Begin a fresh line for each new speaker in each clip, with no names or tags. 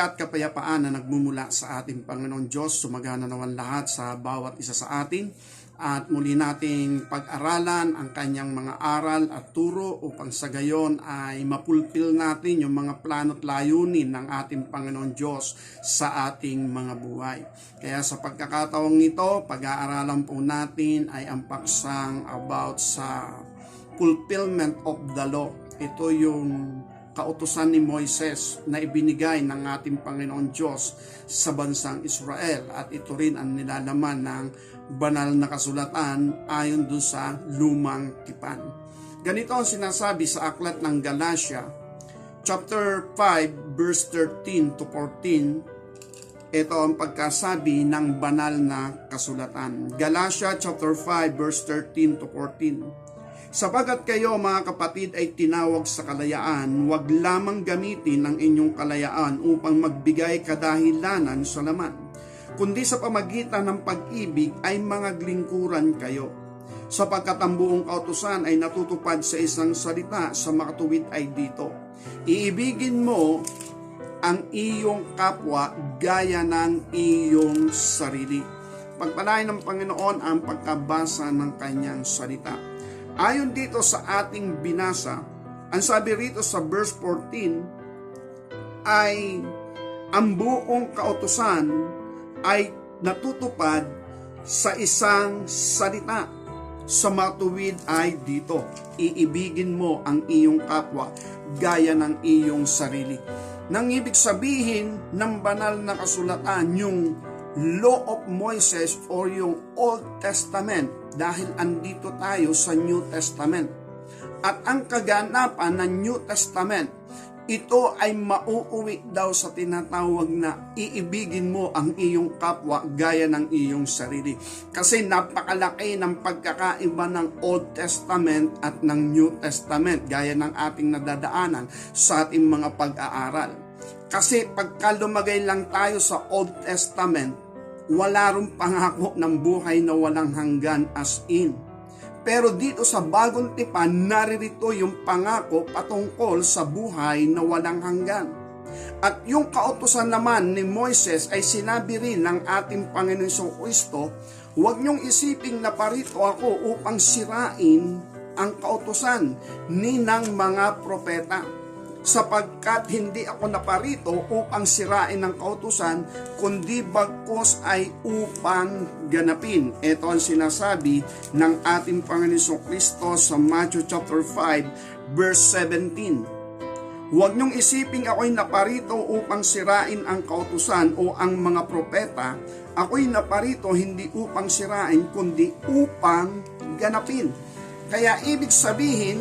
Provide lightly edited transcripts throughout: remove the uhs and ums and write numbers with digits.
biyaya at kapayapaan na nagmumula sa ating Panginoon Diyos sumagana naman lahat sa bawat isa sa atin at muli nating pag-aralan ang kanyang mga aral at turo upang sa gayon ay mapulpil natin yung mga plano at layunin ng ating Panginoon Diyos sa ating mga buhay. Kaya sa pagkakataong ito, pag-aaralan po natin ay ang paksang about sa fulfillment of the law. Ito yung kautusan ni Moises na ibinigay ng ating Panginoon Diyos sa bansang Israel at ito rin ang nilalaman ng banal na kasulatan ayon doon sa lumang tipan. Ganito ang sinasabi sa aklat ng Galatia chapter 5 verse 13 to 14. Ito ang pagkasabi ng banal na kasulatan. Galatia chapter 5 verse 13 to 14. Sapagat kayo mga kapatid ay tinawag sa kalayaan, huwag lamang gamitin ang inyong kalayaan upang magbigay kadahilanan sa laman, kundi sa pamagitan ng pag-ibig ay mga glingkuran kayo. Sapagkat ang buong kautusan ay natutupad sa isang salita, sa makatuwid ay dito: iibigin mo ang iyong kapwa gaya ng iyong sarili. Pagpalain ng Panginoon ang pagkabasa ng kanyang salita. Ayon dito sa ating binasa, ang sabi rito sa verse 14 ay ang buong kautusan ay natutupad sa isang salita. Sa matuwid ay dito: iibigin mo ang iyong kapwa gaya ng iyong sarili. Nang ibig sabihin ng banal na kasulatan, yung Law of Moses or yung Old Testament, dahil andito tayo sa New Testament. At ang kaganapan ng New Testament, ito ay mauuwi daw sa tinatawag na iibigin mo ang iyong kapwa gaya ng iyong sarili. Kasi napakalaki ng pagkakaiba ng Old Testament at ng New Testament gaya ng ating nadadaanan sa ating mga pag-aaral. Kasi pagka lumagay lang tayo sa Old Testament, wala rin pangako ng buhay na walang hanggan as in. Pero dito sa bagong tipan, naririto yung pangako patungkol sa buhay na walang hanggan. At yung kautusan naman ni Moises ay sinabi rin ng ating Panginoong Kristo, huwag niyong isiping na parito ako upang sirain ang kautusan ni ng mga propeta. Sapagkat hindi ako naparito upang sirain ang kautusan, kundi bagkus ay upang ganapin. Ito ang sinasabi ng ating Panginoong Kristo sa Matthew chapter 5 verse 17. Huwag niyong isiping ako'y naparito upang sirain ang kautusan o ang mga propeta. Ako'y naparito hindi upang sirain, kundi upang ganapin. Kaya ibig sabihin,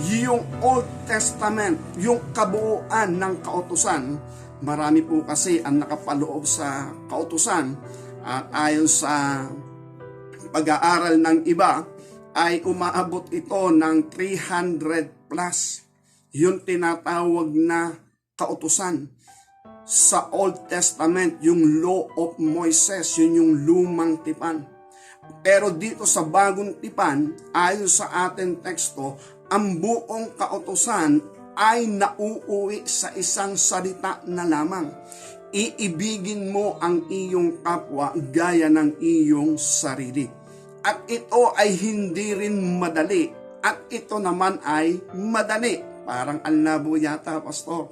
yung Old Testament, yung kabuuan ng kautusan, marami po kasi ang nakapaloob sa kautusan at ayon sa pag-aaral ng iba ay umaabot ito ng 300 plus yung tinatawag na kautusan. Sa Old Testament, yung Law of Moses, yun yung lumang tipan. Pero dito sa bagong tipan, ayon sa ating teksto, ang buong kautusan ay nauuwi sa isang salita na lamang: iibigin mo ang iyong kapwa gaya ng iyong sarili. At ito ay hindi rin madali, at ito naman ay madali. Parang alnabo yata, Pastor.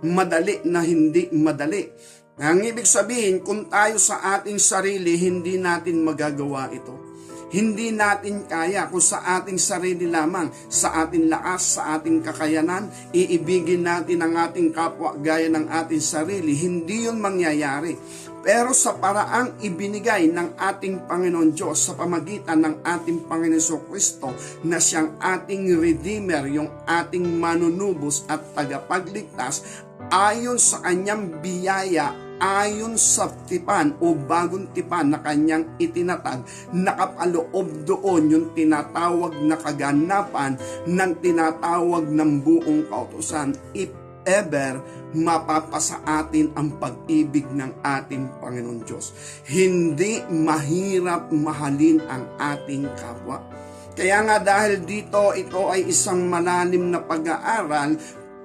Madali na hindi madali. Ang ibig sabihin, kung tayo sa ating sarili, hindi natin magagawa ito. Hindi natin kaya kung sa ating sarili lamang, sa ating lakas, sa ating kakayanan, iibigin natin ang ating kapwa gaya ng ating sarili. Hindi yun mangyayari. Pero sa paraang ibinigay ng ating Panginoon Diyos sa pamagitan ng ating Panginoon Kristo na siyang ating Redeemer, yung ating manunubos at tagapagligtas, ayon sa kanyang biyaya, ayon sa tipan o bagong tipan na kanyang itinatag, nakapaloob doon yung tinatawag na kaganapan ng tinatawag ng buong kautusan. If ever mapapasa atin ang pag-ibig ng ating Panginoon Diyos, hindi mahirap mahalin ang ating kapwa. Kaya nga dahil dito ito ay isang malalim na pag-aaral,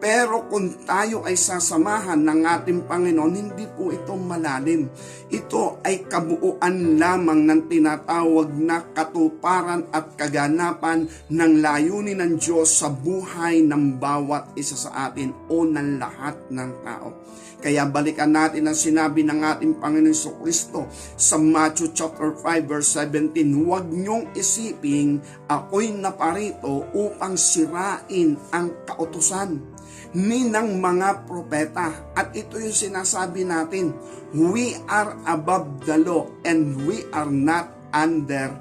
Pero kung tayo ay sasamahan ng ating Panginoon, hindi po ito malalim. Ito ay kabuuan lamang ng tinatawag na katuparan at kaganapan ng layunin ng Diyos sa buhay ng bawat isa sa atin o ng lahat ng tao. Kaya balikan natin ang sinabi ng ating Panginoon Kristo sa Matthew chapter 5 verse 17, huwag niyong isiping ako'y naparito upang sirain ang kautusan ni ng mga propeta. At ito yung sinasabi natin, we are above the law and we are not under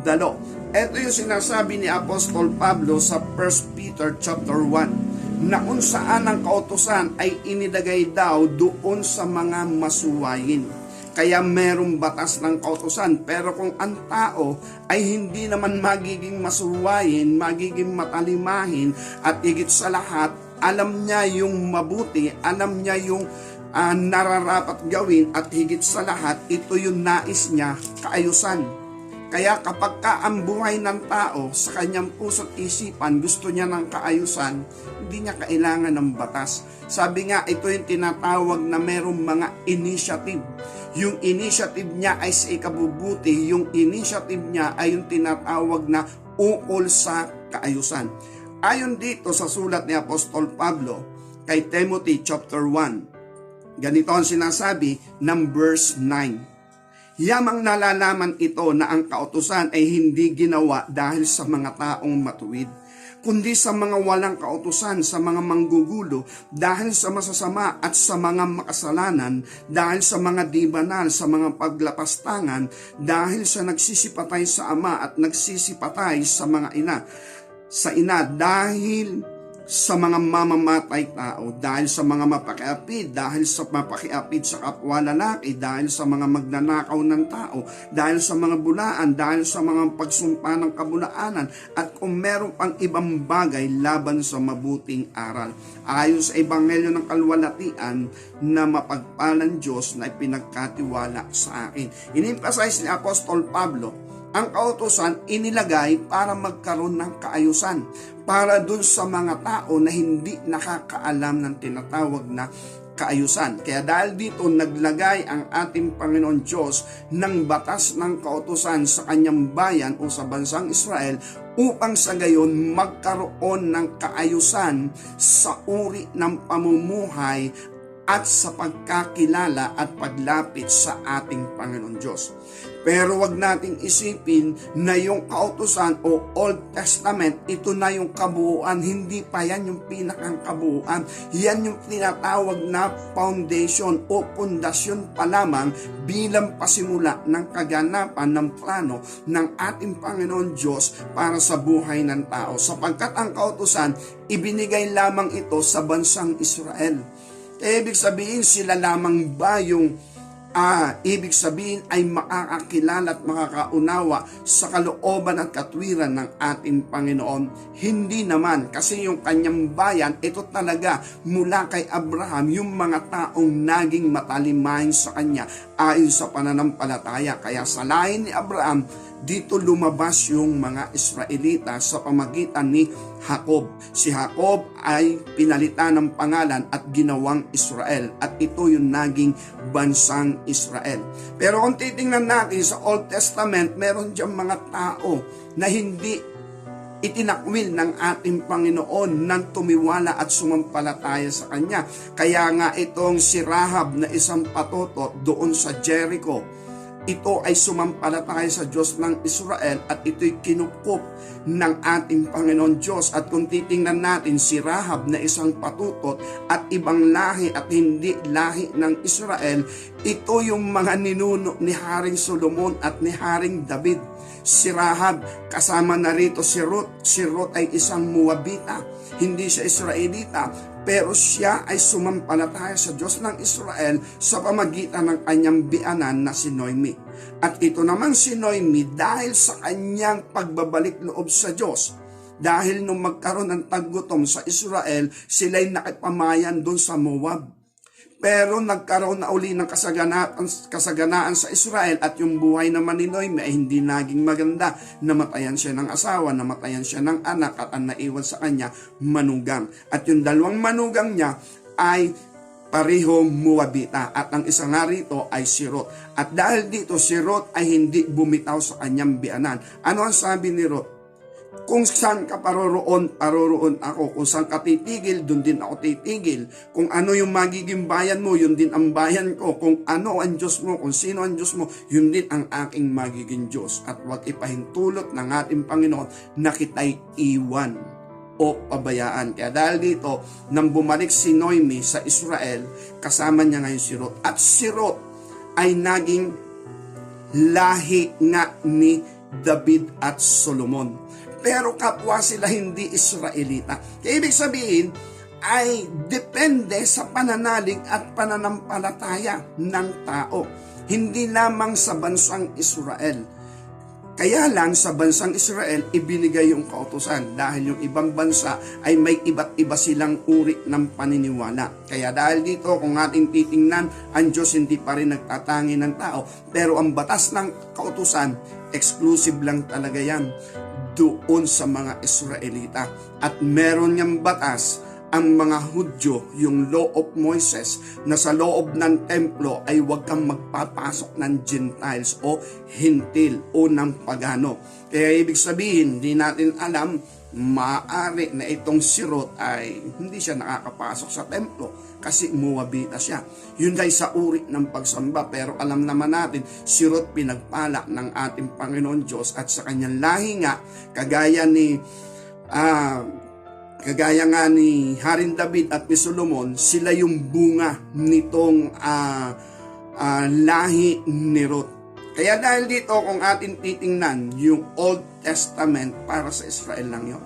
the law. Ito yung sinasabi ni Apostol Pablo sa 1 Peter chapter 1, na kung saan ang kautusan ay inilagay daw doon sa mga masuwayin. Kaya merong batas ng kautusan, pero kung ang tao ay hindi naman magiging masuwayin, magiging matalimahin, at higit sa lahat, alam niya yung mabuti, alam niya yung nararapat gawin, at higit sa lahat, ito yung nais niya, kaayusan. Kaya kapag ka ang buhay ng tao sa kanyang puso't isipan gusto niya ng kaayusan, hindi niya kailangan ng batas. Sabi nga, ito yung tinatawag na merong mga initiative. Yung initiative niya ay sa ikabubuti, yung initiative niya ay yung tinatawag na ukol sa kaayusan. Ayon dito sa sulat ni Apostol Pablo kay Timothy chapter 1, ganito ang sinasabi ng verse 9. Yamang nalalaman ito na ang kautusan ay hindi ginawa dahil sa mga taong matuwid, kundi sa mga walang kautusan, sa mga manggugulo, dahil sa masasama at sa mga makasalanan, dahil sa mga dibanal, sa mga paglapastangan, dahil sa nagsisipatay sa ama at nagsisipatay sa mga ina, dahil sa mga mamamatay tao, dahil sa mga mapakiapid, dahil sa mapakiapid sa kapwa lalaki, dahil sa mga magnanakaw ng tao, dahil sa mga bulaan, dahil sa mga pagsumpa ng kabulaanan, at kung meron pang ibang bagay laban sa mabuting aral. Ayon sa Ebanghelyo ng Kalwalatian na mapagpalang Diyos na ipinagkatiwala sa akin. In-emphasize ni Apostol Pablo, ang kautusan inilagay para magkaroon ng kaayusan, para dun sa mga tao na hindi nakakaalam ng tinatawag na kaayusan. Kaya dahil dito naglagay ang ating Panginoon Diyos ng batas ng kautusan sa kanyang bayan o sa bansang Israel upang sa gayon magkaroon ng kaayusan sa uri ng pamumuhay at sa pagkakilala at paglapit sa ating Panginoon Diyos. Pero wag nating isipin na yung kautusan o Old Testament, ito na yung kabuuan. Hindi pa yan yung pinakang kabuuan. Yan yung tinatawag na foundation o pundasyon pa lamang bilang pasimula ng kaganapan ng plano ng ating Panginoon Diyos para sa buhay ng tao. Sapagkat ang kautusan, ibinigay lamang ito sa bansang Israel. Ibig sabihin, sila lamang ba yung ibig sabihin ay makakakilala at makakaunawa sa kalooban at katwiran ng ating Panginoon? Hindi naman, kasi yung kanyang bayan, ito talaga mula kay Abraham, yung mga taong naging matalimahin sa kanya ayon sa pananampalataya. Kaya sa lahi ni Abraham, dito lumabas yung mga Israelita sa pamagitan ni Jacob. Si Jacob ay pinalitan ng pangalan at ginawang Israel, at ito yung naging bansang Israel. Pero kung titingnan natin sa Old Testament, meron diyang mga tao na hindi itinakwil ng ating Panginoon nang tumiwala at sumampalataya sa Kanya. Kaya nga itong si Rahab na isang patutot doon sa Jericho, ito ay sumampalataya sa Diyos ng Israel at ito'y kinukup ng ating Panginoon Diyos. At kung titingnan natin si Rahab na isang patutot at ibang lahi at hindi lahi ng Israel, ito yung mga ninuno ni Haring Solomon at ni Haring David. Si Rahab, kasama na rito si Ruth. Si Ruth ay isang Moabita, hindi siya Israelita, pero siya ay sumampalataya sa Diyos ng Israel sa pamagitan ng kanyang bianan na si Noemi. At ito naman si Noemi, dahil sa kanyang pagbabalik loob sa Diyos, dahil nung magkaroon ng taggutom sa Israel, sila'y nakipamayan doon sa Moab. Pero nagkaroon na uli ng kasaganaan sa Israel at yung buhay naman ni Noemi ay hindi naging maganda. Namatayan siya ng asawa, namatayan siya ng anak at ang naiwan sa kanya, manugang. At yung dalawang manugang niya ay pareho Moabita at ang isa nga rito ay si Ruth. At dahil dito si Ruth ay hindi bumitaw sa kanyang biyanan. Ano ang sabi ni Ruth? Kung saan ka paroroon ako. Kung saan ka titigil, dun din ako titigil. Kung ano yung magiging bayan mo, yun din ang bayan ko. Kung ano ang Diyos mo, kung sino ang Diyos mo, yun din ang aking magiging Diyos. At huwag ipahintulot ng ating Panginoon na kita'y iwan o pabayaan. Kaya dahil dito, nang bumalik si Noemi sa Israel, kasama niya ngayon si Ruth. At si Ruth ay naging lahi nga ni David at Solomon. Pero kapwa sila hindi Israelita. Kaya ibig sabihin, ay depende sa pananalig at pananampalataya ng tao. Hindi lamang sa bansang Israel. Kaya lang sa bansang Israel, ibinigay yung kautusan dahil yung ibang bansa ay may iba't iba silang uri ng paniniwala. Kaya dahil dito, kung ating titingnan, ang Diyos hindi pa rin nagtatangi ng tao. Pero ang batas ng kautusan, exclusive lang talaga yan doon sa mga Israelita. At meron niyang batas ang mga Hudyo, yung law of Moses, na sa loob ng templo ay huwag kang magpapasok ng Gentiles o hintil o ng pagano. Kaya ibig sabihin, hindi natin alam, maaari na itong si Ruth ay hindi siya nakakapasok sa templo kasi Moabita siya. Yun ay sa uri ng pagsamba, pero alam naman natin, si Ruth pinagpala ng ating Panginoon Diyos at sa kanyang lahi nga, kagaya nga ni Haring David at ni Solomon, sila yung bunga nitong lahi ni Ruth. Kaya dahil dito, kung atin titingnan, yung Old Testament para sa Israel lang yun.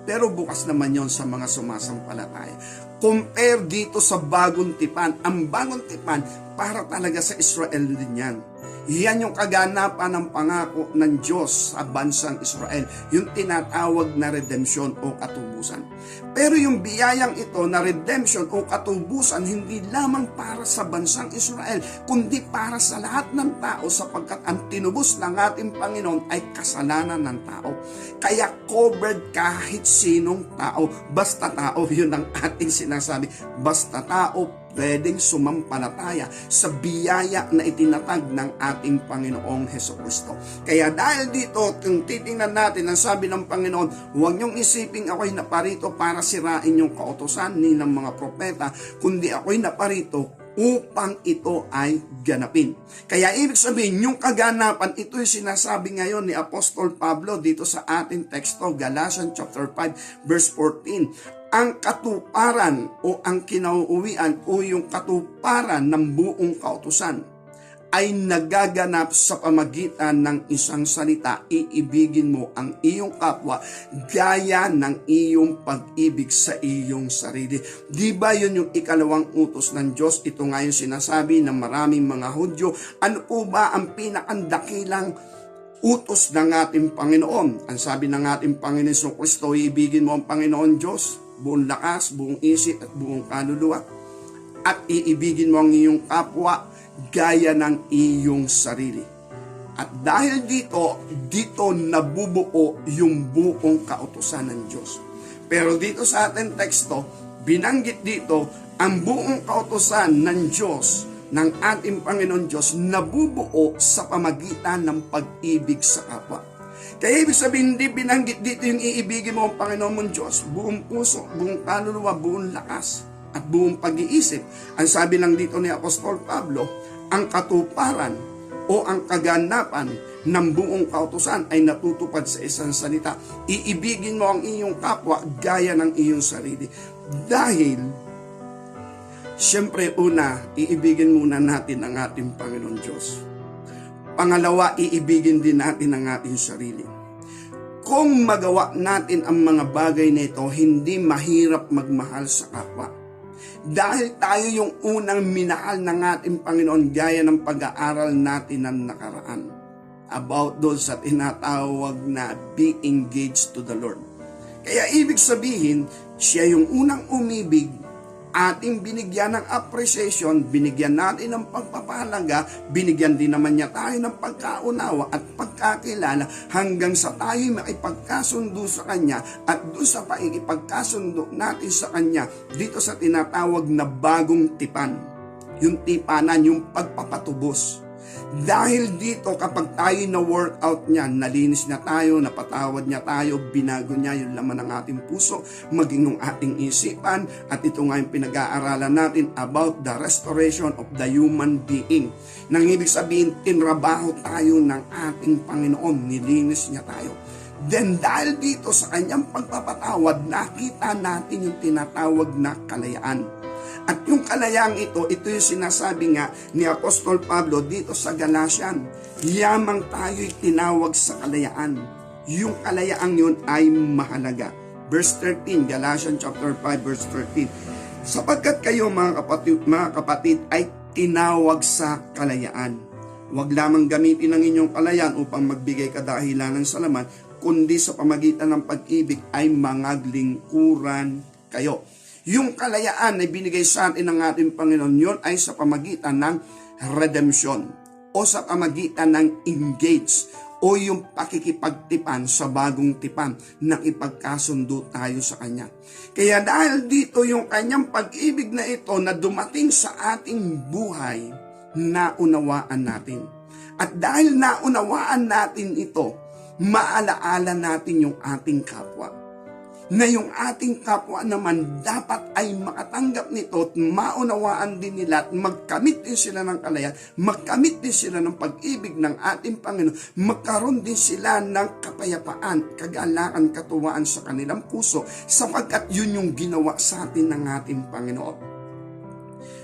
Pero bukas naman yon sa mga sumasampalataya. Compare dito sa Bagong Tipan. Ang Bagong Tipan, para talaga sa Israel din yan. Yan yung kaganapan ng pangako ng Diyos sa bansang Israel, yung tinatawag na redemption o katubusan. Pero yung biyayang ito na redemption o katubusan, hindi lamang para sa bansang Israel, kundi para sa lahat ng tao sapagkat ang tinubos ng ating Panginoon ay kasalanan ng tao. Kaya covered kahit sinong tao, basta tao, yun ang ating sinasabi, basta tao, pwedeng sumampalataya sa biyaya na itinatag ng ating Panginoong Hesukristo. Kaya dahil dito, kung titingnan natin, ang sabi ng Panginoon, huwag niyong isiping ako'y naparito para sirain yung kautusan ni ng mga propeta, kundi ako'y naparito upang ito ay ganapin. Kaya ibig sabihin, yung kaganapan, ito'y sinasabi ngayon ni Apostol Pablo dito sa ating teksto, Galatians chapter 5, verse 14. Ang katuparan o ang kinauuwian o yung katuparan ng buong kautusan ay nagaganap sa pamagitan ng isang salita, iibigin mo ang iyong kapwa gaya ng iyong pag-ibig sa iyong sarili. Di ba yun yung ikalawang utos ng Diyos? Ito nga yung sinasabi ng maraming mga Hudyo. Ano po ba ang pinakandakilang utos ng ating Panginoon? Ang sabi ng ating Panginoon Jesucristo, iibigin mo ang Panginoon Diyos, buong lakas, buong isip at buong kaluluwa. At iibigin mo ang iyong kapwa gaya ng iyong sarili. At dahil dito nabubuo yung buong kautusan ng Diyos. Pero dito sa ating teksto, binanggit dito ang buong kautusan ng Diyos, ng ating Panginoon Diyos, nabubuo sa pamagitan ng pag-ibig sa kapwa. Kaya ibig sabihin, hindi binanggit dito yung iibigin mo ang Panginoon mong Diyos, buong puso, buong kaluluwa, buong lakas, at buong pag-iisip. Ang sabi lang dito ni Apostol Pablo, ang katuparan o ang kaganapan ng buong kautusan ay natutupad sa isang salita. Iibigin mo ang iyong kapwa gaya ng iyong sarili. Dahil, siyempre una, iibigin muna natin ang ating Panginoon Diyos. Pangalawa, iibigin din natin ang ating sarili. Kung magawa natin ang mga bagay na ito, hindi mahirap magmahal sa kapwa. Dahil tayo yung unang minahal ng ating Panginoon gaya ng pag-aaral natin ng nakaraan about those sa tinatawag na be engaged to the Lord. Kaya ibig sabihin, siya yung unang umibig ating binigyan ng appreciation, binigyan natin ng pagpapahalaga, binigyan din naman niya tayo ng pagkaunawa at pagkakilala hanggang sa tayo makipagkasundo sa Kanya at doon sa paikipagkasundo natin sa Kanya dito sa tinatawag na bagong tipan. Yung tipanan, yung pagpapatubos. Dahil dito kapag tayo na workout niya, nalinis niya tayo, napatawad niya tayo, binago niya yung laman ng ating puso, maging ng ating isipan, at ito nga yung pinag-aaralan natin about the restoration of the human being. Nang ibig sabihin, tinrabaho tayo ng ating Panginoon, nilinis niya tayo. Then dahil dito sa kanyang pagpapatawad, nakita natin yung tinatawag na kalayaan. At yung kalayaang ito yung sinasabi nga ni Apostol Pablo dito sa Galatian. Yamang tayo'y tinawag sa kalayaan. Yung kalayaang yun ay mahalaga. Verse 13, Galatians chapter 5, verse 13. Sapagkat kayo mga kapatid ay tinawag sa kalayaan. Huwag lamang gamitin ang inyong kalayaan upang magbigay kadahilan ng salaman, kundi sa pamagitan ng pag-ibig ay mangaglingkuran kayo. Yung kalayaan na binigay sa atin ng ating Panginoon, yun ay sa pamagitan ng redemption o sa pamagitan ng engage o yung pakikipagtipan sa bagong tipan na ipagkasundo tayo sa Kanya. Kaya dahil dito yung Kanyang pag-ibig na ito na dumating sa ating buhay, naunawaan natin. At dahil naunawaan natin ito, maalaala natin yung ating kapwa. Na yung ating kapwa naman dapat ay makatanggap nito at maunawaan din nila at magkamit din sila ng kalayaan, magkamit din sila ng pag-ibig ng ating Panginoon, magkaroon din sila ng kapayapaan, kagalakan, katuwaan sa kanilang puso sapagkat yun yung ginawa sa atin ng ating Panginoon.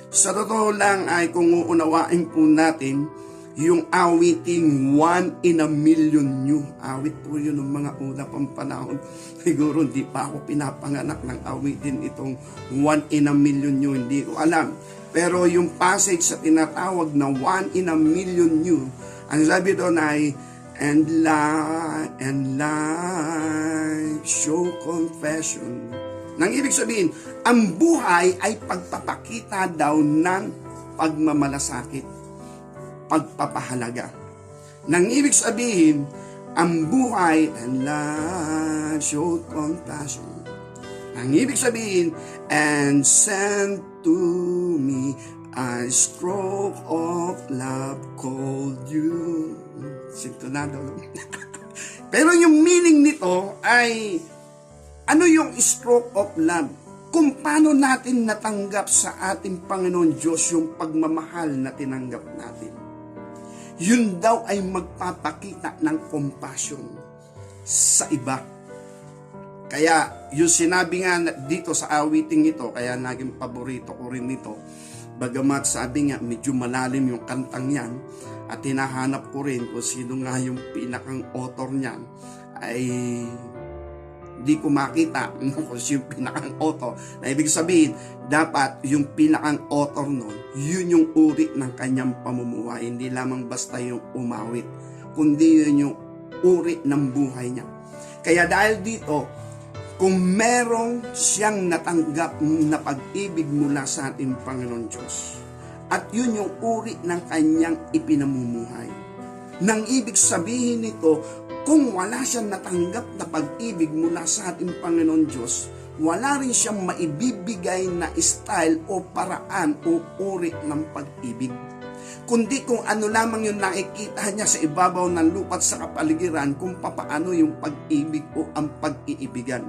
Sa totoo lang ay kung uunawain po natin yung awiting 1 in a million new. Awit po yun ng mga una pang panahon. Siguro hindi pa ako pinapanganak ng awitin itong 1 in a million new. Hindi ko alam. Pero yung passage sa tinatawag na 1 in a million new, ang sabi doon ay, and life show confession. Nang ibig sabihin, ang buhay ay pagpapakita daw ng pagmamalasakit, pagpapahalaga. Nang ibig sabihin, ang buhay and love showed compassion. Nang ibig sabihin, and sent to me a stroke of love called you. Sintonado. Pero yung meaning nito ay, ano yung stroke of love? Kung paano natin natanggap sa ating Panginoon Diyos yung pagmamahal na tinanggap natin. Yun daw ay magpapakita ng compassion sa iba. Kaya yung sinabi nga dito sa awiting ito, kaya naging paborito ko rin ito, bagamat sabi nga medyo malalim yung kantang yan, at hinahanap ko rin kung sino nga yung pinakang author niyan, ay di ko makita kung sino yung pinakang author. Na ibig sabihin, dapat yung pinakang author nun, yun yung uri ng kanyang pamumuhay. Hindi lamang basta yung umawit, kundi yun yung uri ng buhay niya. Kaya dahil dito, kung merong siyang natanggap na pag-ibig mula sa ating Panginoon Diyos, at yun yung uri ng kanyang ipinamumuhay. Nang ibig sabihin nito, kung wala siyang natanggap na pag-ibig mula sa ating Panginoon Diyos, wala rin siyang maibibigay na style o paraan o uri ng pag-ibig. Kundi kung ano lamang yung nakikita niya sa ibabaw ng lupa at sa kapaligiran, kung papaano yung pag-ibig o ang pag-iibigan.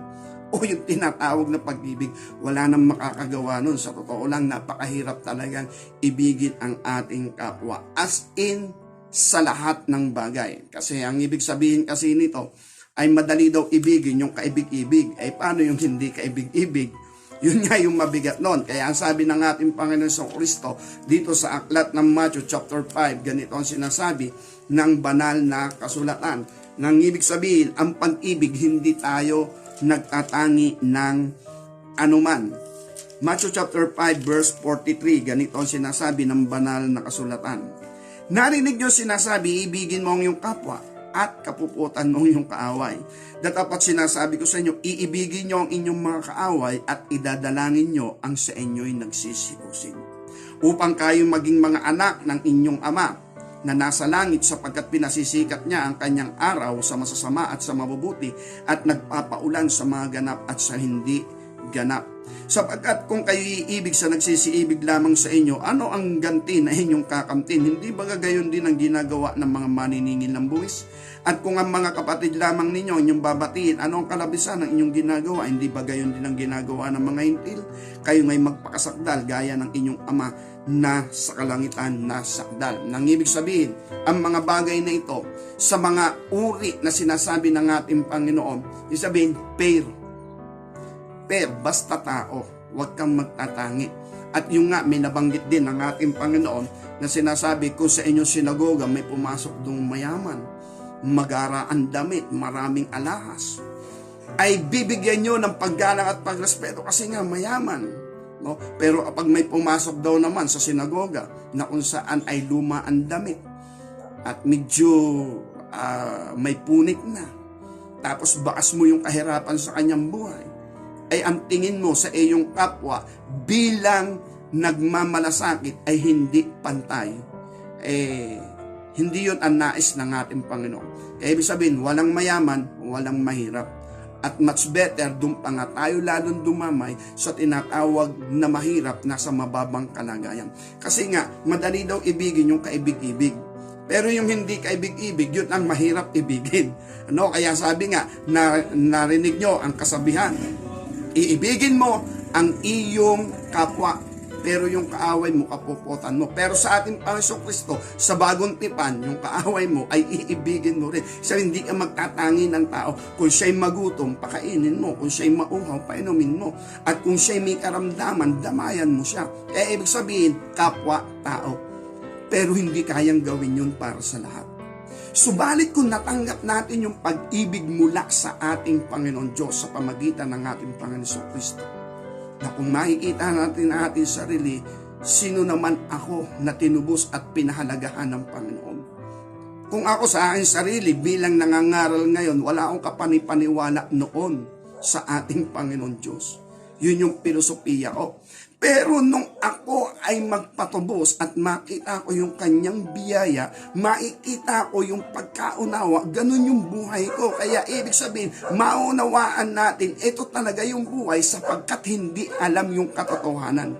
O yung tinatawag na pag-ibig, wala nang makakagawa nun. Sa totoo lang, napakahirap talagang ibigin ang ating kapwa. As in, sa lahat ng bagay. Kasi ang ibig sabihin kasi nito ay madali daw ibigin yung kaibig-ibig. Ay paano yung hindi kaibig-ibig? Yun nga yung mabigat nun. Kaya ang sabi ng ating Panginoon sa Kristo dito sa aklat ng Matthew chapter 5, ganito ang sinasabi ng banal na kasulatan. Nang ibig sabihin, ang pag-ibig hindi tayo nagtatangi ng anuman. Matthew chapter 5 verse 43, ganito ang sinasabi ng banal na kasulatan. Narinig nyo sinasabi, ibigin mo ang iyong kapwa. at kapuputan ng iyong kaaway. Dapat sinasabi ko sa inyo, iibigin nyo ang inyong mga kaaway at idadalangin nyo ang sa inyo'y nagsisiusin. Upang kayong maging mga anak ng inyong Ama na nasa langit, sapagkat pinasisikat niya ang kanyang araw sa masasama at sa mabubuti at nagpapaulan sa mga ganap at sa hindi ganap. Sapagkat kung kayo iibig sa nagsisiibig lamang sa inyo, ano ang ganti na inyong kakamtin? Hindi ba gayon din ang ginagawa ng mga maniningil ng buwis? At kung ang mga kapatid lamang ninyo inyong babatiin, ano ang kalabisan ng inyong ginagawa? Hindi ba gayon din ang ginagawa ng mga hintil? Kayo ngay magpakasakdal gaya ng inyong Ama na sa kalangitan na sakdal. Nang ibig sabihin, ang mga bagay na ito sa mga uri na sinasabi ng ating Panginoon, isabihin, basta tao, huwag kang magtatangi. At yung nga, may nabanggit din ng ating Panginoon na sinasabi, kung sa inyong sinagoga may pumasok dong mayaman, magara ang damit, maraming alahas, ay bibigyan nyo ng paggalang at pagrespeto kasi nga mayaman. No? Pero kapag may pumasok daw naman sa sinagoga na kung saan ay luma ang damit at medyo may punit na, tapos bakas mo yung kahirapan sa kanyang buhay, ay ang tingin mo sa iyong kapwa bilang nagmamalasakit ay hindi pantay, hindi yun ang nais ng ating Panginoon. Kaya ibig sabihin, walang mayaman, walang mahirap. At much better, doon pa nga tayo lalong dumamay sa tinatawag na mahirap na sa mababang kalagayan. Kasi nga, madali daw ibigin yung kaibig-ibig. Pero yung hindi kaibig-ibig, yun ang mahirap ibigin. Kaya sabi nga, narinig nyo ang kasabihan, iibigin mo ang iyong kapwa, pero yung kaaway mo, kapuputan mo. Pero sa ating Panginoong Kristo, sa bagong tipan, yung kaaway mo ay iibigin mo rin. So, hindi ka magtatangi ng tao. Kung siya'y magutom, pakainin mo. Kung siya'y mauhaw, painumin mo. At kung siya'y may karamdaman, damayan mo siya. Kaya ibig sabihin, kapwa, tao. Pero hindi kayang gawin yun para sa lahat. Subalit kung natanggap natin yung pag-ibig mula sa ating Panginoon Diyos sa pamagitan ng ating Panginoong Kristo, na kung makikita natin ang ating sarili, sino naman ako na tinubos at pinahalagahan ng Panginoon? Kung ako sa aking sarili bilang nangangaral ngayon, wala akong kapanipaniwala noon sa ating Panginoon Diyos. Yun yung filosofiya ko. Pero nung ako ay magpatubos at makita ko yung kanyang biyaya, makikita ko yung pagkaunawa, ganun yung buhay ko. Kaya ibig sabihin, maunawaan natin, ito talaga yung buhay sapagkat hindi alam yung katotohanan.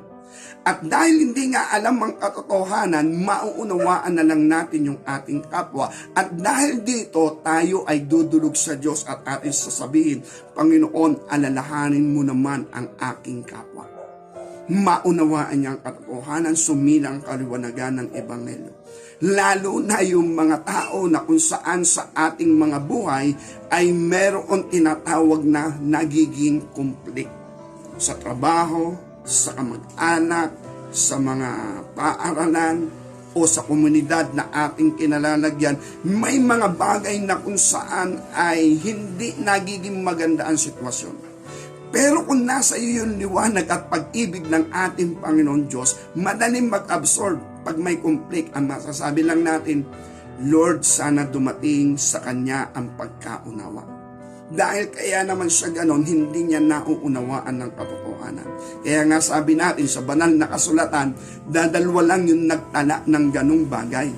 At dahil hindi nga alam ang katotohanan, mauunawaan na lang natin yung ating kapwa. At dahil dito, tayo ay dudulog sa Diyos at ating sasabihin, Panginoon, alalahanin mo naman ang aking kapwa. Maunawaan niya ang katotohanan, sumilang kaliwanagan ng Ebanghelyo. Lalo na yung mga tao na kung saan sa ating mga buhay ay meron tinatawag na nagiging konflikt. Sa trabaho, sa kamag-anak, sa mga paaralan, o sa komunidad na ating kinalalagyan, may mga bagay na kung saan ay hindi nagiging maganda ang sitwasyon. Pero kung nasa iyo yung liwanag at pag-ibig ng ating Panginoon Diyos, madaling mag-absorb pag may conflict. Ang masasabi lang natin, Lord, sana dumating sa Kanya ang pagkaunawa. Dahil kaya naman siya ganon, hindi niya nauunawaan ng katotohanan. Kaya nga sabi natin sa banal na kasulatan, dadalwa lang yung nagtala ng ganong bagay.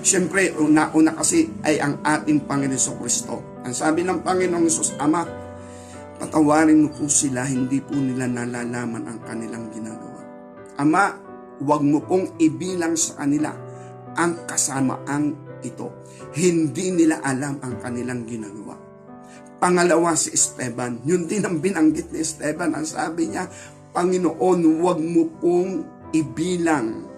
Siyempre, una kasi ay ang ating Panginoon Kristo. Ang sabi ng Panginoong Hesus, Ama, patawarin mo po sila, hindi po nila nalalaman ang kanilang ginagawa. Ama, huwag mo pong ibilang sa kanila ang kasamaang ito. Hindi nila alam ang kanilang ginagawa. Pangalawa si Esteban. Yun din ang binanggit ni Esteban. Ang sabi niya, Panginoon, huwag mo pong ibilang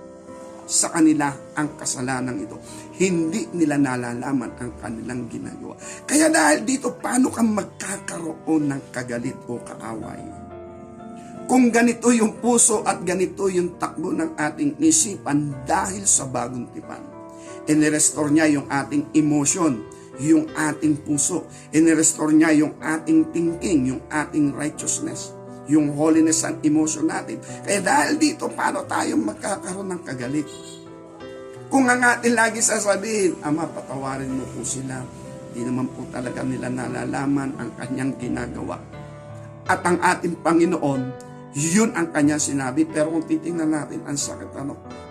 sa kanila ang kasalanan ito. Hindi nila nalalaman ang kanilang ginagawa. Kaya dahil dito, paano ka magkakaroon ng kagalit o kaaway? Kung ganito yung puso at ganito yung takbo ng ating isipan dahil sa bagong tipan. Inirestore niya yung ating emotion, yung ating puso. Inirestore niya yung ating thinking, yung ating righteousness, yung holiness and emotion natin. Kaya dahil dito, paano tayo magkakaroon ng kagalit? Kung ang atin lagi sasabihin, Ama, patawarin mo po sila, hindi naman po talaga nila nalalaman ang kanyang ginagawa. At ang ating Panginoon, yun ang kanyang sinabi. Pero kung titingnan natin, ang sakit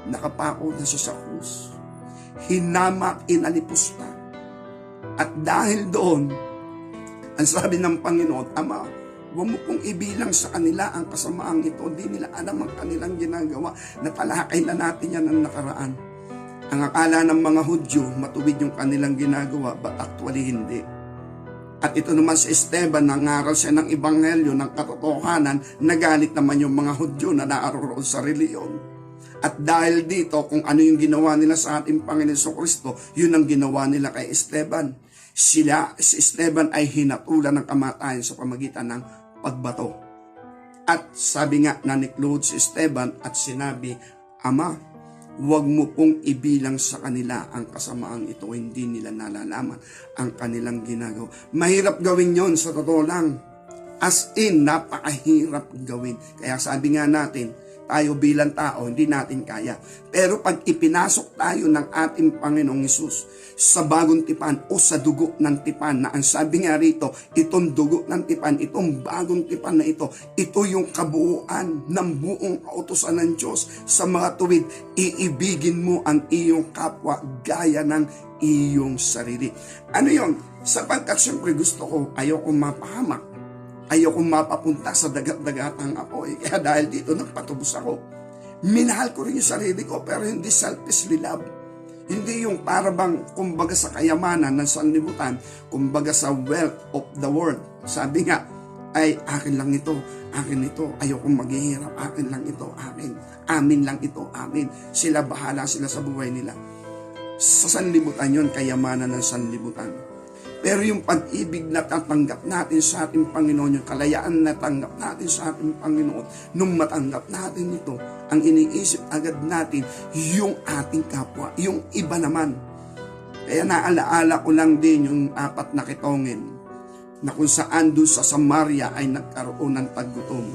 nakapako na siya sa krus. Hinamak, inalipusta. At dahil doon, ang sabi ng Panginoon, Ama, huwag mo pong ibilang sa kanila ang kasamaang ito. Hindi nila alam ang kanilang ginagawa. Natalakay na natin yan ang nakaraan. Ang akala ng mga Hudyo, matuwid yung kanilang ginagawa, but actually hindi. At ito naman si Esteban, nangaral siya ng ebanghelyo, ng katotohanan, nagalit naman yung mga Hudyo na naroon sa reliyon. At dahil dito, kung ano yung ginawa nila sa ating Panginoon Kristo, yun ang ginawa nila kay Esteban. Si Esteban ay hinatulan ng kamatayan sa pamagitan ng pagbato. At sabi nga na niklod si Esteban at sinabi, Ama, huwag mo pong ibilang sa kanila ang kasamaang ito, hindi nila nalalaman ang kanilang ginagawa. Mahirap gawin yon sa totoo lang. As in, napakahirap gawin. Kaya sabi nga natin, tayo bilang tao, hindi natin kaya. Pero pag ipinasok tayo ng ating Panginoong Hesus sa bagong tipan o sa dugo ng tipan, na ang sabi nga rito, itong dugo ng tipan, itong bagong tipan na ito yung kabuuan ng buong kautusan ng Diyos sa mga tuwid. Iibigin mo ang iyong kapwa gaya ng iyong sarili. Ano yon? Sapagkat siyempre gusto ko, ayokong mapahamak. Ayokong mapapunta sa dagat-dagatang apoy. Kaya dahil dito nagpatubos ako. Minahal ko rin yung sarili ko, pero hindi selfishly love. Hindi yung parabang kumbaga sa kayamanan ng sanlibutan, kumbaga sa wealth of the world. Sabi nga, ay akin lang ito, ayokong maghihirap, akin lang ito, akin. Amin lang ito, amin. Sila bahala sila sa buhay nila. Sa sanlibutan yun, kayamanan ng sanlibutan. Pero yung pag-ibig na tatanggap natin sa ating Panginoon, yung kalayaan na tanggap natin sa ating Panginoon, nung matanggap natin ito, ang iniisip agad natin, yung ating kapwa, yung iba naman. Kaya naalaala ko lang din yung 4 na kitongin, na kung saan doon sa Samaria ay nagkaroon ng taggutom.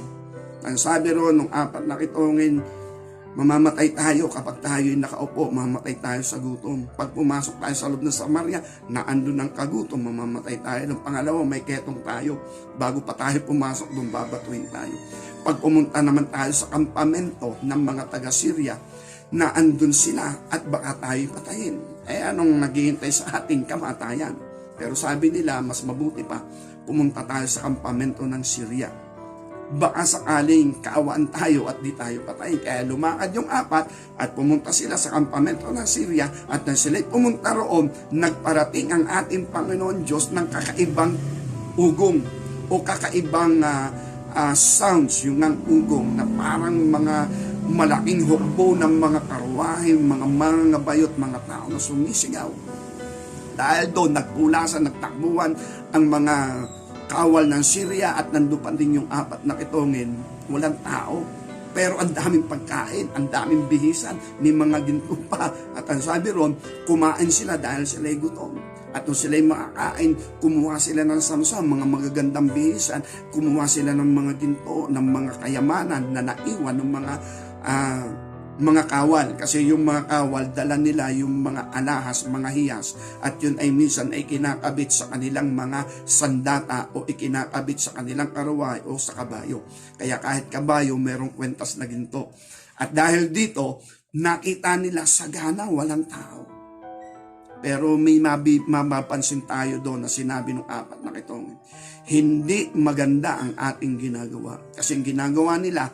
Ang sabi roon, nung 4 na kitongin, mamamatay tayo kapag tayo'y nakaupo, mamamatay tayo sa gutom. Pag pumasok tayo sa loob ng Samaria, naandun ang kagutom, mamamatay tayo. Ng pangalawa, may ketong tayo. Bago pa tayo pumasok doon, babatuin tayo. Pag pumunta naman tayo sa kampamento ng mga taga-Syria, naandun sila at baka tayo'y patayin. Anong naghihintay sa ating kamatayan? Pero sabi nila, mas mabuti pa, pumunta tayo sa kampamento ng Syria. Baka sakaling kaawaan tayo at di tayo patayin. Kaya lumakad yung 4 at pumunta sila sa kampamento ng Syria at nang sila'y pumunta roon, nagparating ang ating Panginoon Diyos ng kakaibang ugong o kakaibang sounds, yung ng ugong na parang mga malaking hukbo ng mga karwahe, mga bayot, mga tao na sumisigaw. Dahil doon, nagpulasan, nagtakbuhan ang mga kawal ng Syria at nandupan din yung 4 na kitongin, walang tao. Pero ang daming pagkain, ang daming bihisan, may mga ginto pa. At ang sabi ron, kumain sila dahil sila'y gutom. At nung sila'y makakain, kumuha sila ng samsam, mga magagandang bihisan, kumuha sila ng mga ginto, ng mga kayamanan na naiwan ng mga kawal. Kasi yung mga kawal, dala nila yung mga alahas, mga hiyas, at yun ay minsan ay kinakabit sa kanilang mga sandata o ikinakabit sa kanilang karuway o sa kabayo. Kaya kahit kabayo, merong kwentas na ginto. At dahil dito, nakita nila sagana, walang tao. Pero may mapapansin tayo doon na sinabi ng 4 na kitongin. Hindi maganda ang ating ginagawa. Kasi ang ginagawa nila,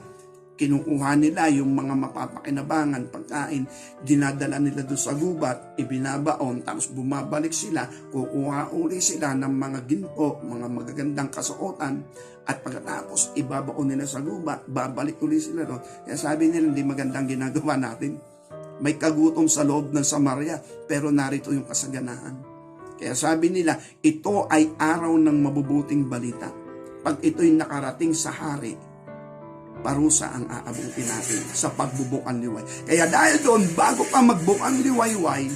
kinukuha nila yung mga mapapakinabangan, pagkain, dinadala nila doon sa gubat, ibinabaon, tapos bumabalik sila, kukuha uli sila ng mga ginto, mga magagandang kasuotan, at pagkatapos ibabaon nila sa gubat, babalik uli sila doon. Kaya sabi nila, hindi magandang ginagawa natin. May kagutom sa loob ng Samaria, pero narito yung kasaganahan. Kaya sabi nila, ito ay araw ng mabubuting balita. Pag ito'y nakarating sa hari, parusa ang aabutin natin sa pagbubukang liway. Kaya dahil doon, bago pa magbukang liwayway,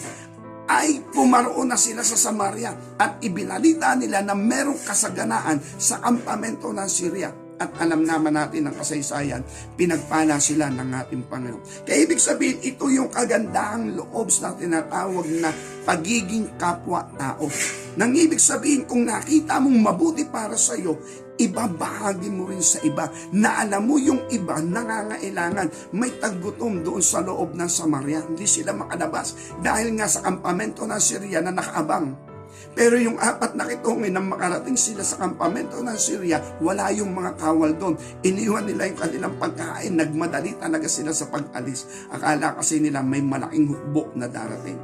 ay pumaroon na sila sa Samaria at ibinalita nila na merong kasaganaan sa kampamento ng Syria. At alam naman natin ang kasaysayan, pinagpala sila ng ating Panginoon. Kaya ibig sabihin, ito yung kagandahang loob na tinatawag na pagiging kapwa-tao. Nang ibig sabihin, kung nakita mong mabuti para sa iyo, ibabahagi mo rin sa iba na alam mo yung iba nangangailangan. May taggutom doon sa loob ng Samaria. Hindi sila makalabas dahil nga sa kampamento ng Syria na nakaabang. Pero yung 4 na kitongin nang makarating sila sa kampamento ng Syria, wala yung mga kawal doon. Iniwan nila yung kanilang pagkain. Nagmadali talaga sila sa pag-alis. Akala kasi nila may malaking hukbo na darating.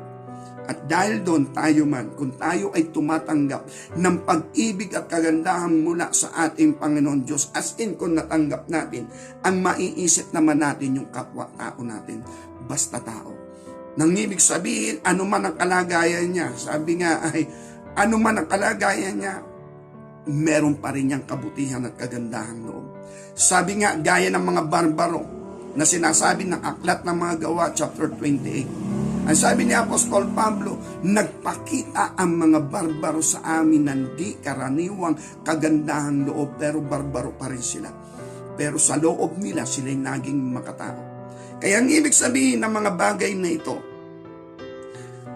At dahil doon tayo man, kung tayo ay tumatanggap ng pag-ibig at kagandahan mula sa ating Panginoon Diyos, as in kung natanggap natin, ang maiisip naman natin yung kapwa-tao natin, basta tao. Nang ibig sabihin, ano man ang kalagayan niya, sabi nga ay, ano man ang kalagayan niya, meron pa rin niyang kabutihan at kagandahan loob. Sabi nga, gaya ng mga barbaro na sinasabi ng Aklat ng Mga Gawa, chapter 28, ang sabi ni Apostol Pablo, nagpakita ang mga barbaro sa amin ng di karaniwang kagandahang loob, pero barbaro pa rin sila. Pero sa loob nila, sila'y naging makatao. Kaya ang ibig sabihin ng mga bagay na ito,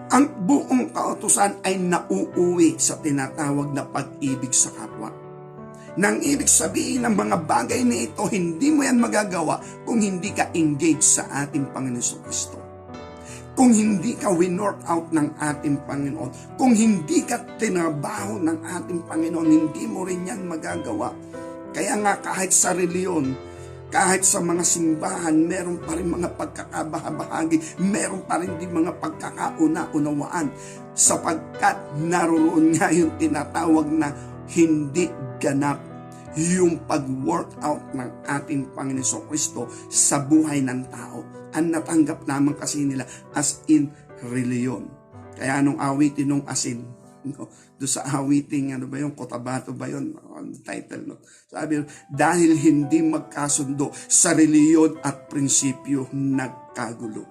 ang buong kautusan ay nauuwi sa tinatawag na pag-ibig sa kapwa. Nang ibig sabihin ng mga bagay na ito, hindi mo yan magagawa kung hindi ka engaged sa ating Panginoon Kristo. Kung hindi ka winwork out ng ating Panginoon, kung hindi ka tinabaho ng ating Panginoon, hindi mo rin yan magagawa. Kaya nga kahit sa reliyon, kahit sa mga simbahan, meron pa rin mga pagkakabahabahagi, meron pa rin din mga pagkakauna-unawaan, sapagkat naroon nga yung tinatawag na hindi ganap yung pag-work out ng ating Panginoon Kristo sa buhay ng tao. Ang natanggap naman kasi nila as in reliyon. Kaya anong awitin nung asin? No? Doon sa awiting, ano ba yung Cotabato ba yun? Ang title, no? Sabi, dahil hindi magkasundo sa reliyon at prinsipyo nagkagulo.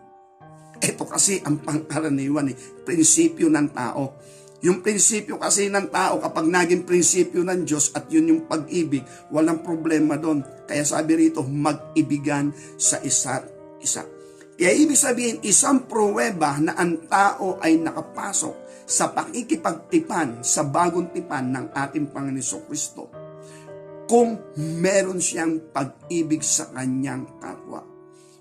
Ito kasi ang pangkaraniwan, prinsipyo ng tao. Yung prinsipyo kasi ng tao, kapag naging prinsipyo ng Diyos at yun yung pag-ibig, walang problema doon. Kaya sabi rito, mag-ibigan sa isa't isa. Kaya ibig sabihin, isang pruweba na ang tao ay nakapasok sa pakikipagtipan, sa bagong tipan ng ating Panginoon Kristo, kung meron siyang pag-ibig sa kanyang kapwa.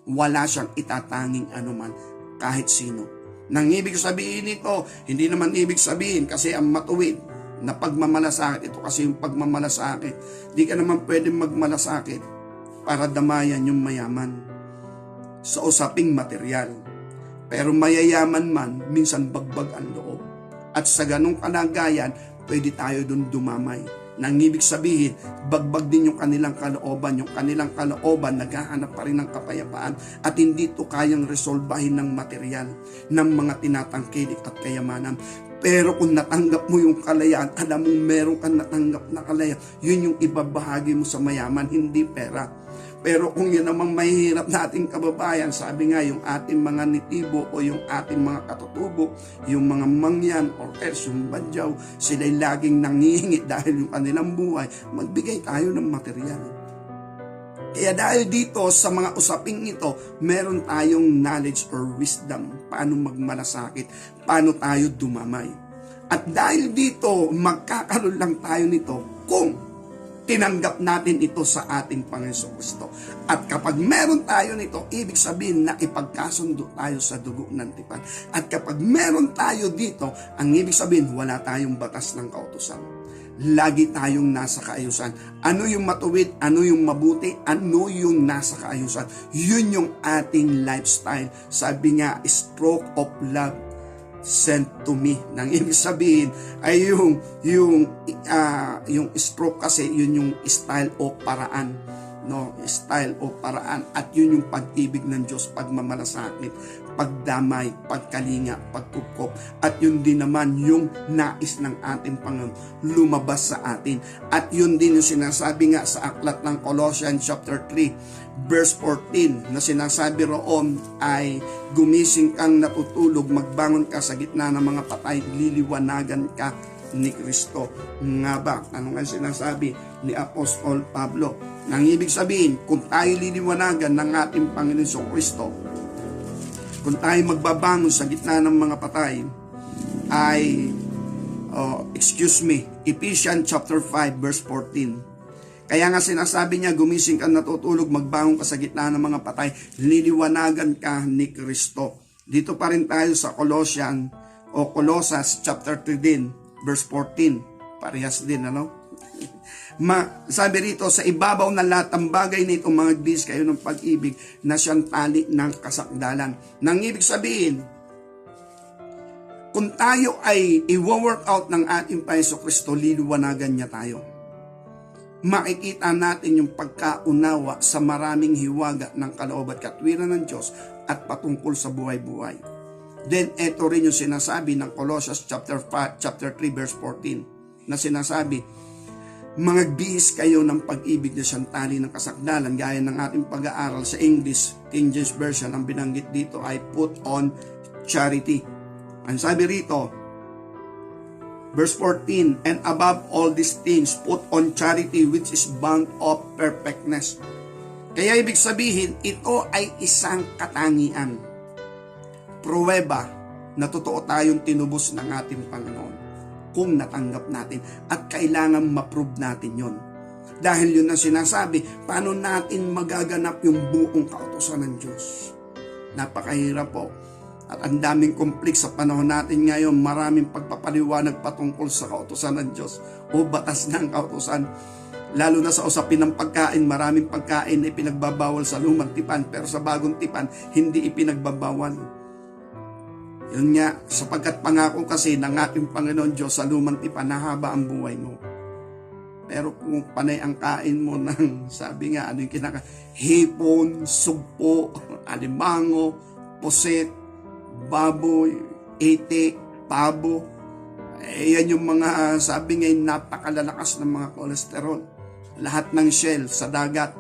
Wala siyang itatanging anuman kahit sino. Nang ibig sabihin nito, hindi naman ibig sabihin kasi ang matuwid na pagmamalasakit, ito kasi yung pagmamalasakit. Di ka naman pwedeng magmalasakit para damayan yung mayaman sa usaping material. Pero mayayaman man, minsan bagbag ang loob. At sa ganong kalagayan, pwede tayo dun dumamay. Nang ibig sabihin, bagbag din yung kanilang kalooban. Yung kanilang kalooban, naghahanap pa rin ng kapayapaan at hindi ito kayang resolbahin ng material, ng mga tinatangkilik at kayamanan. Pero kung natanggap mo yung kalayaan, alam mo meron kang natanggap na kalayaan, yun yung ibabahagi mo sa mayaman, hindi pera. Pero kung yun namang mahihirap nating kababayan, sabi nga yung ating mga nitibo o yung ating mga katutubo, yung mga mangyan or else yung badyaw, sila'y laging nangihingi dahil yung kanilang buhay, magbigay tayo ng material. Kaya dahil dito sa mga usaping ito, meron tayong knowledge or wisdom, paano magmalasakit, paano tayo dumamay. At dahil dito, magkakaroon lang tayo nito kung tinanggap natin ito sa ating Panginoon Kristo. At kapag meron tayo nito, ibig sabihin na ipagkasundo tayo sa dugo ng tipan. At kapag meron tayo dito, ang ibig sabihin, wala tayong batas ng kautusan. Lagi tayong nasa kaayusan. Ano yung matuwid, ano yung mabuti, ano yung nasa kaayusan. Yun yung ating lifestyle. Sabi nga, stroke of love sent to me. Nang ibig sabihin ay yung stroke kasi yun yung style o paraan, no? Style o paraan, at yun yung pag-ibig ng Diyos, pagmamalasakit, pagdamay, pagkalinga, pagkupkop, at yun din naman yung nais ng ating Panginoon lumabas sa atin. At yun din yung sinasabi nga sa aklat ng Colossians chapter 3 verse 14 na sinasabi roon ay gumising kang natutulog, magbangon ka sa gitna ng mga patay, liliwanagan ka ni Kristo. Nga ba? Ano nga sinasabi ni Apostol Pablo? Nang ibig sabihin, kung tayo liliwanagan ng ating Panginoon Kristo, kung tayo magbabangon sa gitna ng mga patay, ay Ephesians chapter 5 verse 14. Kaya nga sinasabi niya, gumising ka natutulog, magbangon ka sa gitna ng mga patay, liliwanagan ka ni Kristo. Dito pa rin tayo sa Colossus chapter 3 din, verse 14. Parehas din, ano? Sabi rito, sa ibabaw ng lahat ng bagay na itong mga bis kayo ng pag-ibig na siyang tali ng kasakdalan. Nang ibig sabihin, kung tayo ay i-work out ng ating Panginoong Kristo, liliwanagan niya tayo. Makikita natin yung pagkaunawa sa maraming hiwaga ng kaloob at katwiran ng Diyos at patungkol sa buhay-buhay. Then, ito rin yung sinasabi ng Colossians chapter 3 verse 14 na sinasabi, Magbihis kayo ng pag-ibig na siyang tali ng kasakdalan. Gaya ng ating pag-aaral sa English, King James Version, ang binanggit dito ay put on charity. Ang sabi rito, verse 14, and above all these things, put on charity which is bound of perfectness. Kaya ibig sabihin, ito ay isang katangian. Pruweba na totoo tayong tinubos ng ating Panginoon. Kung natanggap natin at kailangan ma-prove natin yon. Dahil yun ang sinasabi, paano natin magaganap yung buong kautusan ng Diyos? Napakahirap po. At ang daming komplik sa panahon natin ngayon, maraming pagpapaliwanag patungkol sa kautusan ng Diyos o batas ng kautusan. Lalo na sa usapin ng pagkain, maraming pagkain na ipinagbabawal sa lumang tipan, pero sa bagong tipan, hindi ipinagbabawal. Yun nga, sapagkat pangako kasi ng ating Panginoon Diyos sa lumang tipan, nahaba ang buhay mo. Pero kung panay ang kain mo ng, sabi nga, ano yung hipon, sugpo, alimango, pusit, baboy, itik, pabo, yan yung mga, sabi nga, napakalalakas ng mga kolesterol. Lahat ng shell sa dagat,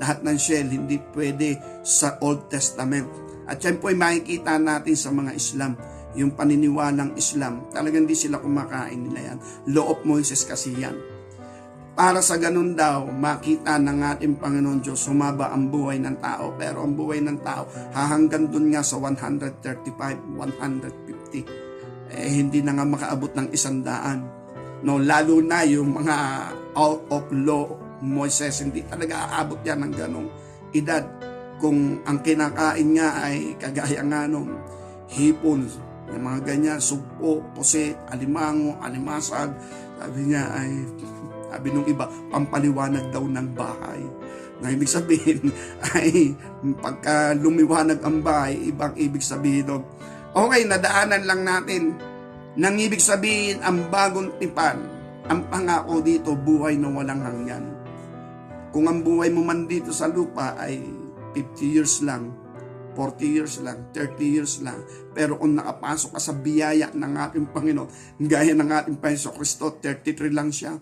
lahat ng shell hindi pwede sa Old Testament. At yan po ay makikita natin sa mga Islam. Yung paniniwalang Islam, talagang di sila kumakain nila yan. Law of Moses kasi yan. Para sa ganun daw, makita ng ating Panginoon Diyos, humaba ang buhay ng tao. Pero ang buhay ng tao, hahanggang dun nga sa 135, 150. Hindi na nga makaabot ng 100. No, lalo na yung mga out of law Moses, hindi talaga aabot yan ng ganong edad. Kung ang kinakain nga ay kagaya nga nung hipon, yung mga ganyan, sugpo, pusit, alimango, alimasag, sabi niya ay, sabi nung iba, pampaliwanag daw ng bahay. Na ibig sabihin ay pagka lumiwanag ang bahay, ibang ibig sabihin doon. Okay, nadaanan lang natin. Nang ibig sabihin, ang bagong tipan, ang pangako dito, buhay na walang hanggan. Kung ang buhay mo man dito sa lupa ay 50 years lang, 40 years lang, 30 years lang. Pero kung nakapasok ka sa biyaya ng ating Panginoon, gaya ng ating Panginoon Kristo, 33 lang siya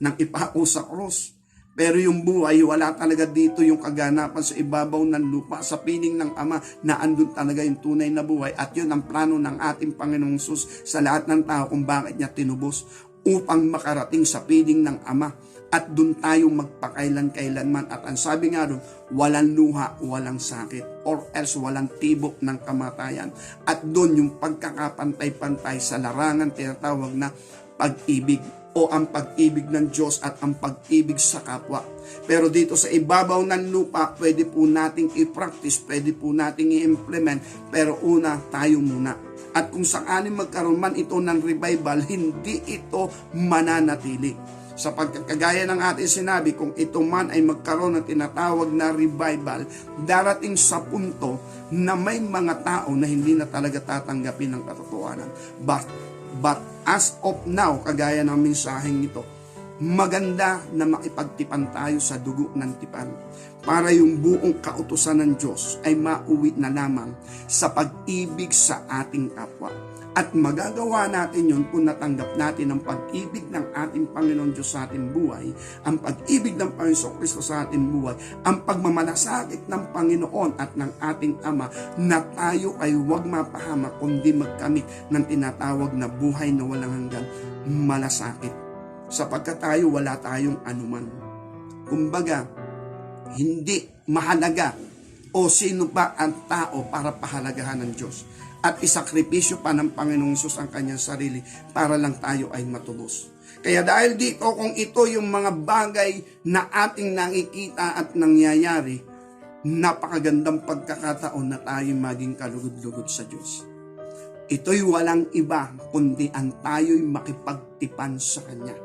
nang ipako sa krus. Pero yung buhay, wala talaga dito yung kaganapan sa ibabaw ng lupa, sa piling ng Ama, na andun talaga yung tunay na buhay. At yun ang plano ng ating Panginoong Hesus sa lahat ng tao kung bakit niya tinubos, upang makarating sa piling ng Ama. At doon tayo magpakailan-kailanman. At ang sabi nga doon, walang luha, walang sakit, or else walang tibok ng kamatayan. At doon yung pagkakapantay-pantay sa larangan tinatawag na pag-ibig, o ang pag-ibig ng Diyos at ang pag-ibig sa kapwa. Pero dito sa ibabaw ng lupa, pwede po nating i-practice, pwede po nating i-implement, pero una, tayo muna. At kung sakaling magkaroon man ito ng revival, hindi ito mananatili. Sa pagkagaya ng ating sinabi, kung ito man ay magkaroon ng tinatawag na revival, darating sa punto na may mga tao na hindi na talaga tatanggapin ng katotohanan. But as of now, kagaya ng mensaheng ito, maganda na makipagtipan tayo sa dugo ng tipan para yung buong kautusan ng Diyos ay mauwi na lamang sa pag-ibig sa ating kapwa. At magagawa natin yun kung natanggap natin ang pag-ibig ng ating Panginoon Diyos sa ating buhay, ang pag-ibig ng Panginoon Kristo sa ating buhay, ang pagmamalasakit ng Panginoon at ng ating Ama na tayo ay huwag mapahamak kundi magkamit ng tinatawag na buhay na walang hanggan, malasakit. Sapagkat tayo wala tayong anuman. Kumbaga, hindi mahalaga o sino ba ang tao para pahalagahan ng Diyos. at isakripisyo pa ng Panginoong Hesus ang kanyang sarili para lang tayo ay matubos. Kaya dahil dito, kung ito yung mga bagay na ating nakikita at nangyayari, napakagandang pagkakataon na tayo maging kalugod-lugod sa Diyos. Ito'y walang iba kundi ang tayo'y makipagtipan sa Kanya.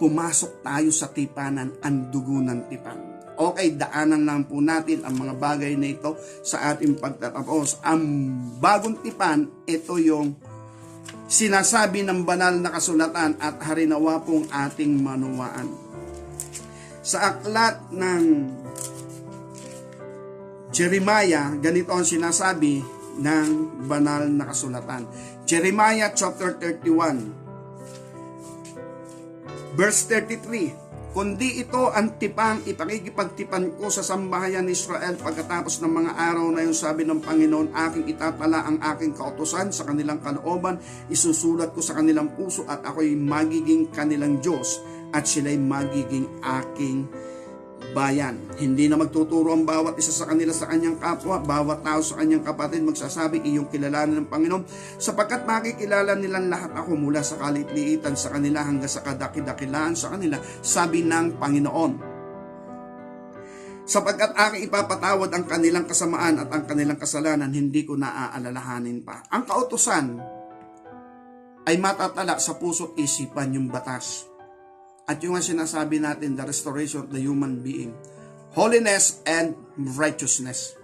Pumasok tayo sa tipanan, ang dugo ng tipan. Okay, daanan lang po natin ang mga bagay na ito sa ating pagtatapos. Ang bagong tipan, ito yung sinasabi ng banal na kasulatan at harinawa pong ating manuwaan. Sa aklat ng Jeremiah, ganito ang sinasabi ng banal na kasulatan. Jeremiah chapter 31, verse 33, kundi ito ang tipang ipakikipagtipan ko sa sambahayan ni Israel pagkatapos ng mga araw na yun, sabi ng Panginoon, aking itatala ang aking kautusan sa kanilang kalooban, isusulat ko sa kanilang puso at ako'y magiging kanilang Diyos at sila'y magiging aking bayan. Hindi na magtuturo ang bawat isa sa kanila sa kanyang kapwa, bawat tao sa kanyang kapatid magsasabi, iyong kilalanan ng Panginoon, sapagkat makikilala nilang lahat ako mula sa kalitliitan sa kanila hanggang sa kadakidakilaan sa kanila, sabi ng Panginoon. Sapagkat aking ipapatawad ang kanilang kasamaan at ang kanilang kasalanan, hindi ko naaalalahanin pa. Ang kautusan ay matatala sa puso't isipan, yung batas. At yung nga sinasabi natin, the restoration of the human being, holiness and righteousness.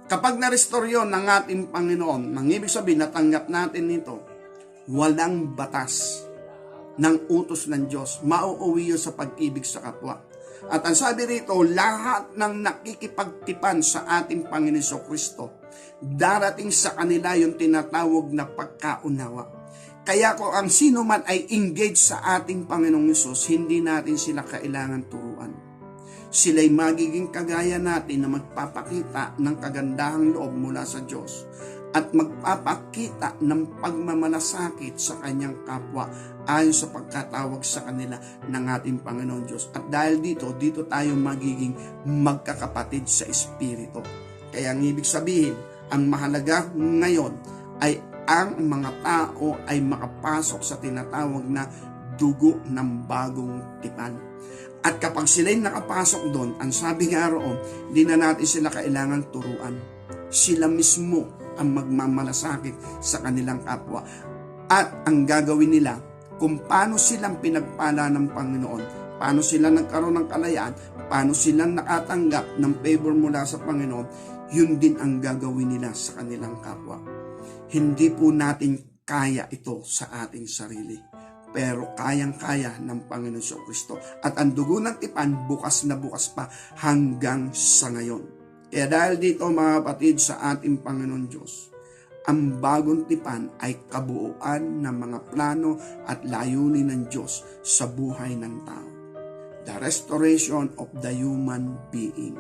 Kapag na-restore yun ng ating Panginoon, nang ibig sabihin, natanggap natin ito, walang batas ng utos ng Diyos, mauuwi yun sa pag-ibig sa kapwa. At ang sabi rito, lahat ng nakikipagtipan sa ating Panginoon Kristo, darating sa kanila yung tinatawag na pagkaunawa. Kaya kung ang sino man ay engaged sa ating Panginoong Hesus, hindi natin sila kailangan turuan. Sila'y magiging kagaya natin na magpapakita ng kagandahang loob mula sa Diyos at magpapakita ng pagmamalasakit sa kanyang kapwa ayon sa pagkatawag sa kanila ng ating Panginoon Diyos. At dahil dito tayo magiging magkakapatid sa Espiritu. Kaya ang ibig sabihin, ang mahalaga ngayon ay ang mga tao ay makapasok sa tinatawag na dugo ng bagong tipan. At kapag sila'y nakapasok doon, ang sabi nga roon, di na natin sila kailangan turuan. Sila mismo ang magmamalasakit sa kanilang kapwa. At ang gagawin nila, kung paano silang pinagpala ng Panginoon, paano sila nagkaroon ng kalayaan, paano silang nakatanggap ng favor mula sa Panginoon, yun din ang gagawin nila sa kanilang kapwa. Hindi po natin kaya ito sa ating sarili, pero kayang-kaya ng Panginoon Kristo. At ang dugo ng tipan, bukas na bukas pa hanggang sa ngayon. Kaya dahil dito mga kapatid sa ating Panginoon Diyos, ang bagong tipan ay kabuuan ng mga plano at layunin ng Diyos sa buhay ng tao. The restoration of the human being.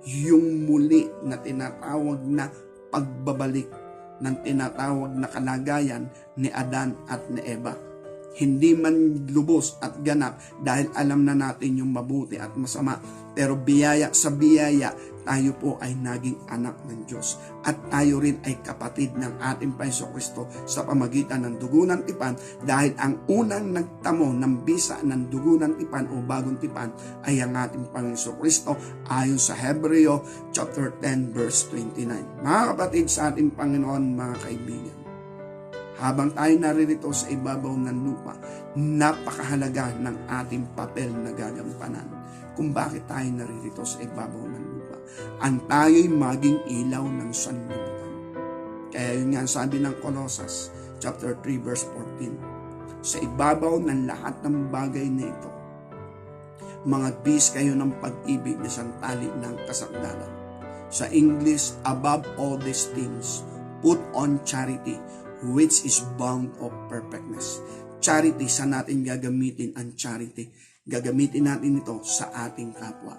Yung muli na tinatawag na pagbabalik ng tinatawag na kalagayan ni Adan at ni Eva. Hindi man lubos at ganap dahil alam na natin yung mabuti at masama, pero biyaya sa biyaya tayo po ay naging anak ng Diyos at tayo rin ay kapatid ng ating Panginoong Kristo sa pamagitan ng dugo ng tipan, dahil ang unang nagtamo ng bisa ng dugo ng tipan o bagong tipan ay ang ating Panginoong Kristo ayon sa Hebreo chapter 10 verse 29. Mga kapatid sa ating Panginoon, mga kaibigan, habang tayo naririto sa ibabaw ng lupa, napakahalaga ng ating papel na gagampanan kung bakit tayo naririto sa ibabaw ng lupa. Ang tayo'y maging ilaw ng sanlibutan. Kaya yun nga sabi ng Colossus chapter 3 verse 14, sa ibabaw ng lahat ng bagay na ito, mangagbis kayo ng pag-ibig na sandali ng kasagdalan. Sa English, above all these things, put on charity, which is bound of perfectness. Charity, sa natin gagamitin ang charity? Gagamitin natin ito sa ating kapwa.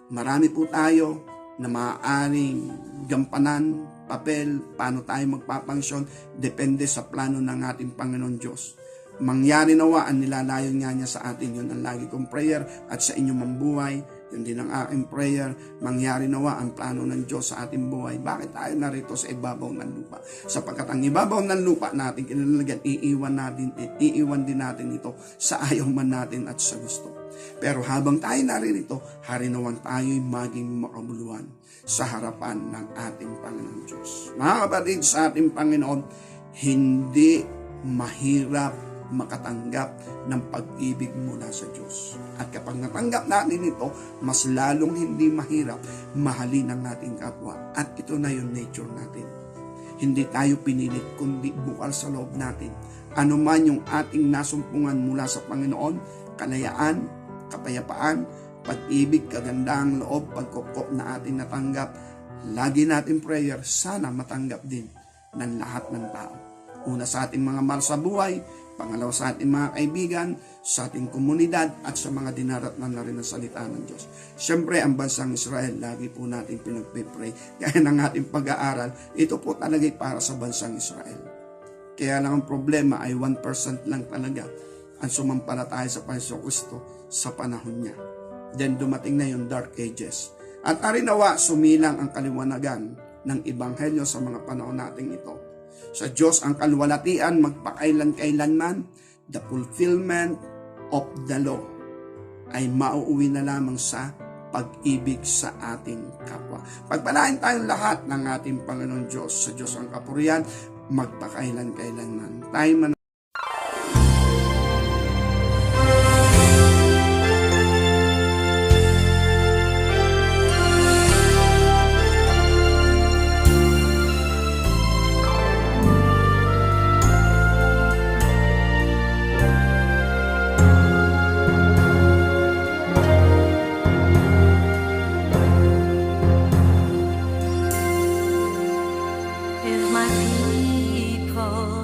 Marami po tayo na maaaring gampanan, papel, paano tayo magpapangsyon, depende sa plano ng ating Panginoon Diyos. Mangyari nawa ang nilalayon nga niya sa atin, yun ang lagi kong prayer at sa inyong mambuhay. Yun din ang aking prayer, mangyari nawa ang plano ng Diyos sa ating buhay. Bakit tayo narito sa ibabaw ng lupa? Sapagkat ang ibabaw ng lupa natin, kinalalagyan, iiwan din natin ito sa ayaw man natin at sa gusto. Pero habang tayo naririto, harinawan tayo'y maging makabuluhan sa harapan ng ating Panginoon Diyos. Mga kapatid, sa ating Panginoon, hindi mahirap makatanggap ng pag-ibig mula sa Diyos. At kapag natanggap natin ito, mas lalong hindi mahirap mahalin ang ating kapwa. At ito na yung nature natin. Hindi tayo pinilit, kundi bukal sa loob natin. Ano man yung ating nasumpungan mula sa Panginoon, kalayaan, kapayapaan, pag-ibig, kagandahang loob, pagkukop na ating natanggap, lagi natin prayer, sana matanggap din ng lahat ng tao. Una sa ating mga mahal sa buhay, pangalawa sa ating mga kaibigan, sa ating komunidad, at sa mga dinaratnan na rin ng salita ng Diyos. Siyempre, ang bansang Israel, lagi po natin pinagpipray. Kaya ng ating pag-aaral, ito po talaga para sa bansang Israel. Kaya lang ang problema ay 1% lang talaga ang sumampalataya sa Panginoon Kristo sa panahon niya. Then dumating na yung Dark Ages. At arinawa, sumilang ang kaliwanagan ng Ebanghelyo sa mga panahon nating ito. Sa Diyos ang kalwalatian magpakailan-kailanman, the fulfillment of the law ay mauuwi na lamang sa pag-ibig sa ating kapwa. Pagpalain tayong lahat ng ating Panginoon Diyos. Sa Diyos ang kapurihan, magpakailan-kailanman. Tayo man
if my people